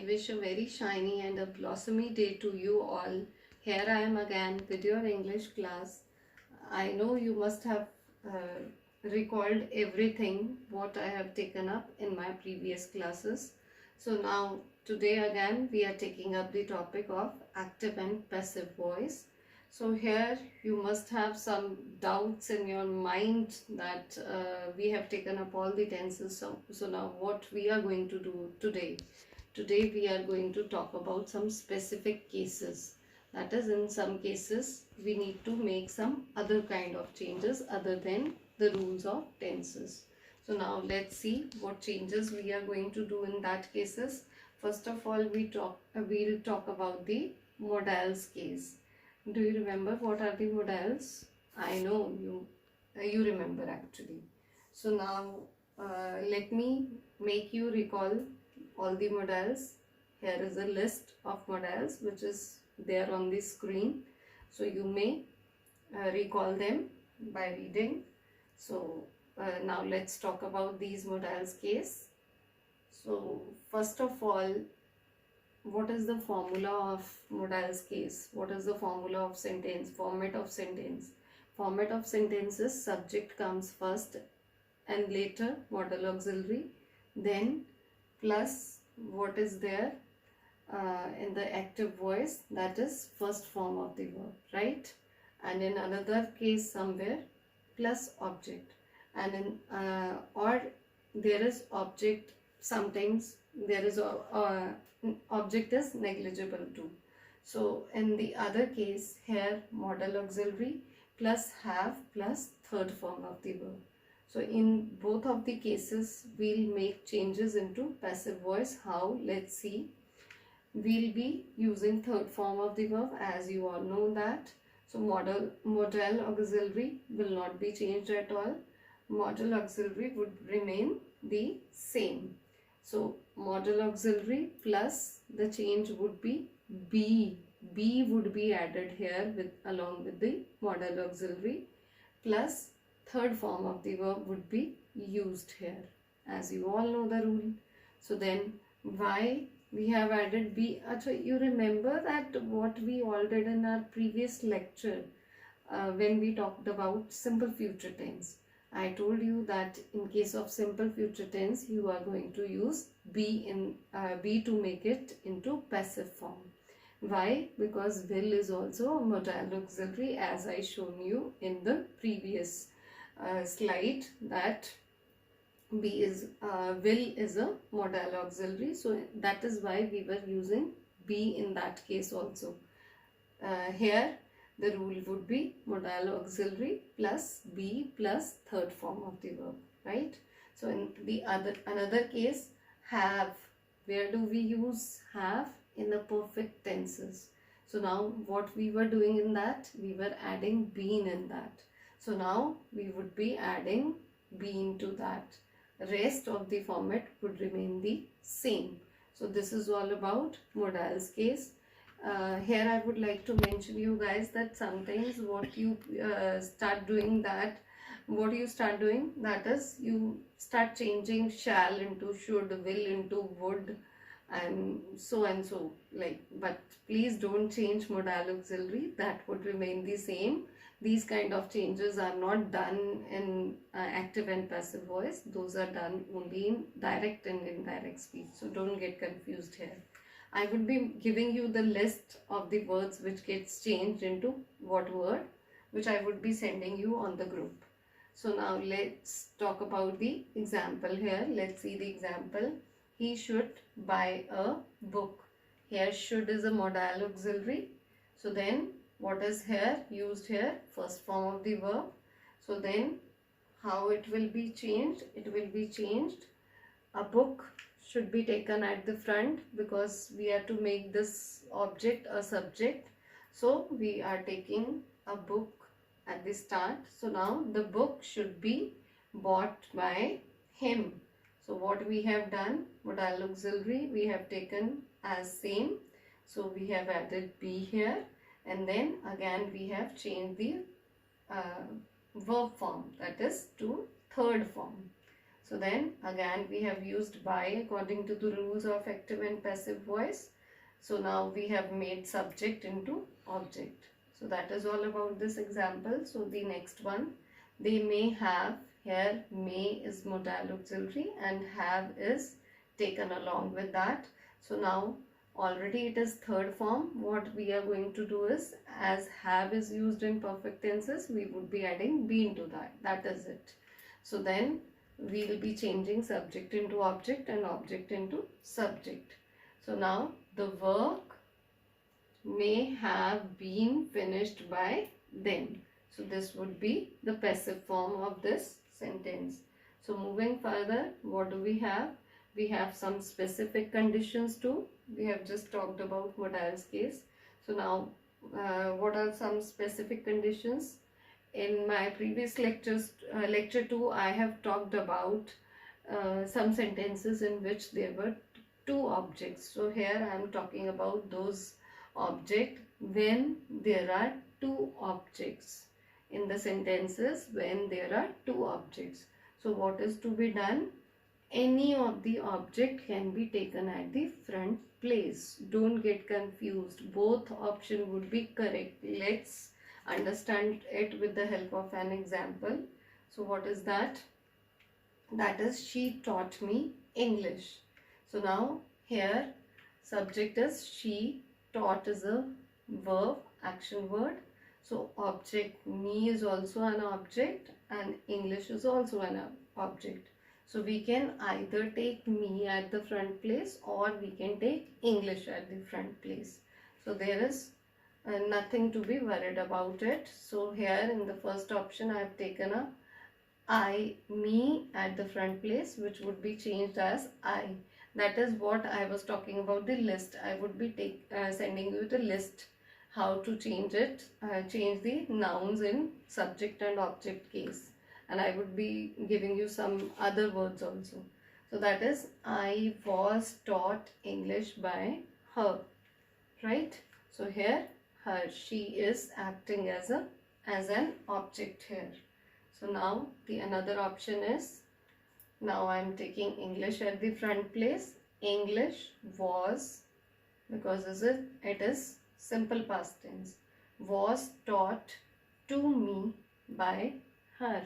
wish a very shiny and a blossomy day to you all. Here I am again with your English class. I know you must have recalled everything what I have taken up in my previous classes. So now today again we are taking up the topic of active and passive voice. So here you must have some doubts in your mind that we have taken up all the tenses. So now what we are going to do today? Today we are going to talk about some specific cases. That is, in some cases we need to make some other kind of changes other than the rules of tenses. So now let's see what changes we are going to do in that cases. First of all, we'll talk about the modals case. Do you remember what are the modals? I know you remember actually. So now let me make you recall all the modals. Here is a list of modals which is there on the screen. So you may recall them by reading. So now let's talk about these modals case. So first of all, what is the formula of modals case? What is the formula of sentence? Format of sentence. Format of sentence is subject comes first and later modal auxiliary, then plus what is there in the active voice, that is first form of the verb, right? And in another case somewhere plus object, and in or there is object, sometimes there is object is negligible too. So in the other case here modal auxiliary plus have plus third form of the verb. So in both of the cases we'll make changes into passive voice. How? Let's see. We'll be using third form of the verb, as you all know that. So modal auxiliary will not be changed at all. Modal auxiliary would remain the same. So modal auxiliary plus the change would be be. Be would be added here along with the modal auxiliary, plus third form of the verb would be used here, as you all know the rule. So then why we have added be? Achha, you remember that what we all did in our previous lecture when we talked about simple future tense. I told you that in case of simple future tense you are going to use be to make it into passive form. Why? Because will is also a modal auxiliary, as I shown you in the previous slide, that be is will is a modal auxiliary. So that is why we were using be in that case also. Here the rule would be modal auxiliary plus be plus third form of the verb, right? So in the another case, have. Where do we use have? In the perfect tenses. So now what we were doing in that, we were adding been in that. So now we would be adding been to that. Rest of the format would remain the same. So this is all about modals case. Here I would like to mention you guys that sometimes what you start doing, that is you start changing shall into should, will into would, and so like, but please don't change modal auxiliary, that would remain the same. These kind of changes are not done in active and passive voice. Those are done only in direct and indirect speech. So don't get confused here. I would be giving you the list of the words which gets changed into what word, which I would be sending you on the group. So now let's talk about the example here. Let's see the example. He should buy a book. Here should is a modal auxiliary. So then what is here used here? First form of the verb. So then how it will be changed? It will be changed. A book should be taken at the front because we have to make this object a subject. So we are taking a book at the start. So now the book should be bought by him. So what we have done, modal auxiliary we have taken as same. So we have added be here, and then again we have changed the verb form, that is to third form. So then again we have used by according to the rules of active and passive voice. So now we have made subject into object. So that is all about this example. So the next one, they may have, here may is modal auxiliary and have is taken along with that. So now already it is third form. What we are going to do is, as have is used in perfect tenses, we would be adding be into that. That is it. So then we will be changing subject into object and object into subject. So now the work may have been finished by them. So this would be the passive form of this sentence. So moving further, what do we have? We have some specific conditions too. We have just talked about modal's case. So now what are some specific conditions? In my previous lectures, lecture 2, I have talked about some sentences in which there were two objects. So here I am talking about those objects when there are two objects. In the sentences when there are two objects. So what is to be done? Any of the object can be taken at the front place. Don't get confused. Both option would be correct. Let's understand it with the help of an example. So what is that? That is, she taught me English. So now here subject is she, taught is a verb, action word. So object me is also an object and English is also an object. So we can either take me at the front place or we can take English at the front place. So there is nothing to be worried about it. So here in the first option I have taken a me at the front place, which would be changed as I. That is what I was talking about, the list. I would be sending you the list how to change it, change the nouns in subject and object case, and I would be giving you some other words also. So that is, I was taught English by her, right? So here her, she is acting as an object here. So now the another option is, now I am taking English at the front place. English was, because it is simple past tense, was taught to me by her.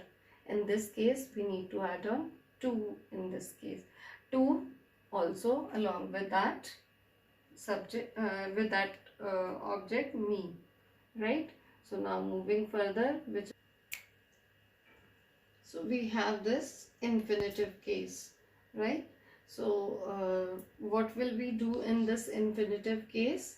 In this case we need to add on to, in this case to, also along with that subject, with that object me, right? So now moving further, so we have this infinitive case, right? So what will we do in this infinitive case?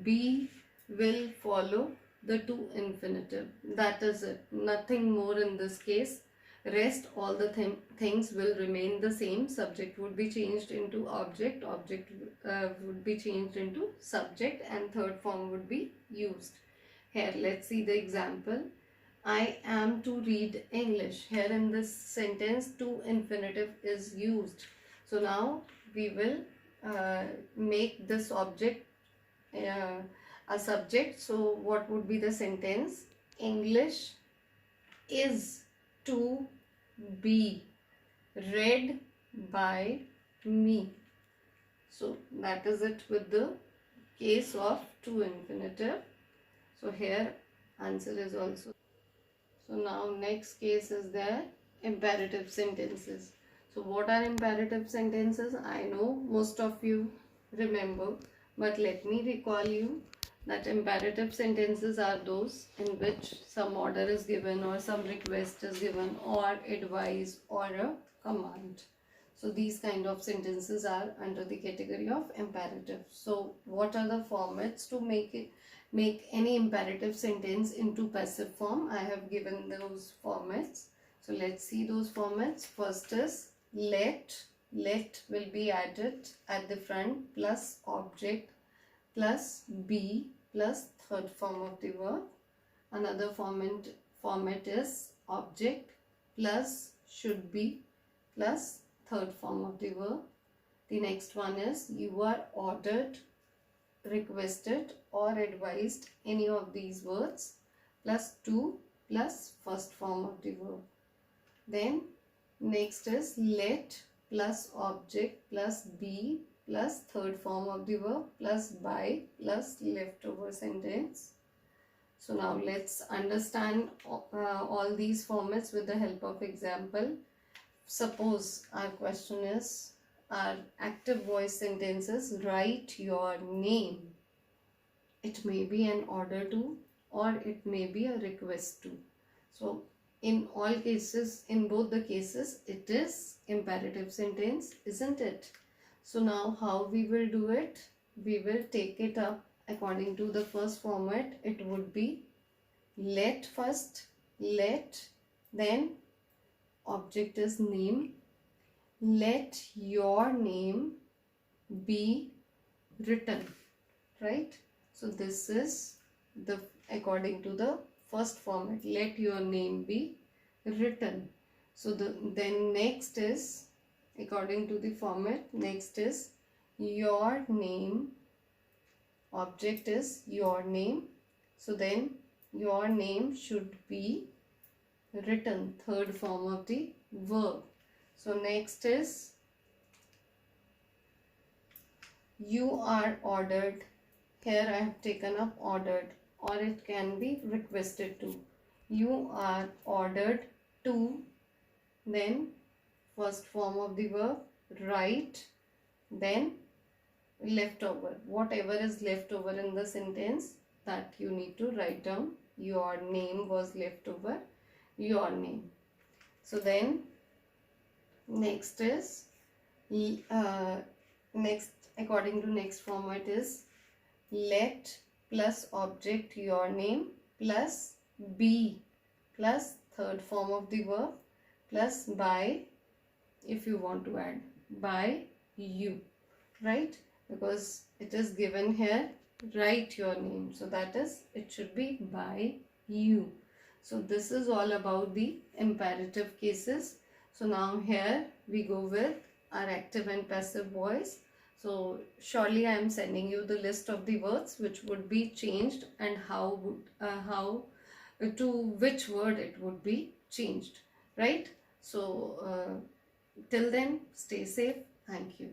Be will follow the to infinitive. That is it. Nothing more in this case. Rest all the things will remain the same. Subject would be changed into object. Object would be changed into subject, and third form would be used. Here let's see the example. I am to read English. Here in this sentence to infinitive is used. So now we will make this object a subject. So what would be the sentence? English is to be read by me. So that is it with the case of to infinitive. So here answer is also. So now next case is the imperative sentences. So what are imperative sentences? I know most of you remember, but let me recall you that imperative sentences are those in which some order is given or some request is given or advice or a command. So these kind of sentences are under the category of imperative. So what are the formats to make any imperative sentence into passive form? I have given those formats. So let's see those formats. First is let. Let will be added at the front plus object plus be plus third form of the verb. Another format is object plus should be plus third form of the verb. The next one is you are ordered, requested or advised, any of these words, plus to plus first form of the verb. Then Next is let plus object plus be plus third form of the verb plus by plus leftover sentence. So now let's understand all these formats with the help of example. Suppose our question is, our active voice sentences, write your name. It may be an order to, or it may be a request to. So in all cases, in both the cases, it is imperative sentence, isn't it? So now how we will do it? We will take it up according to the first format. It would be let first, let, then object is name, let your name be written, right? So this is the according to the first format, let your name be written. So then next is according to the format, next is your name, object is your name, so then your name should be written, third form of the verb. So next is you are ordered. Here I have taken up ordered, or it can be requested to. You are ordered to, then first form of the verb, write, then leftover. Whatever is left over in the sentence, that you need to write down. Your name was left over, your name. So then next is next according to next format is let plus object your name plus be plus third form of the verb plus by, if you want to add, by you, right? Because it is given here, write your name, so that is, it should be by you. So this is all about the imperative cases. So now here we go with our active and passive voice. So surely I am sending you the list of the words which would be changed and how to which word it would be changed, right? So till then, stay safe. Thank you.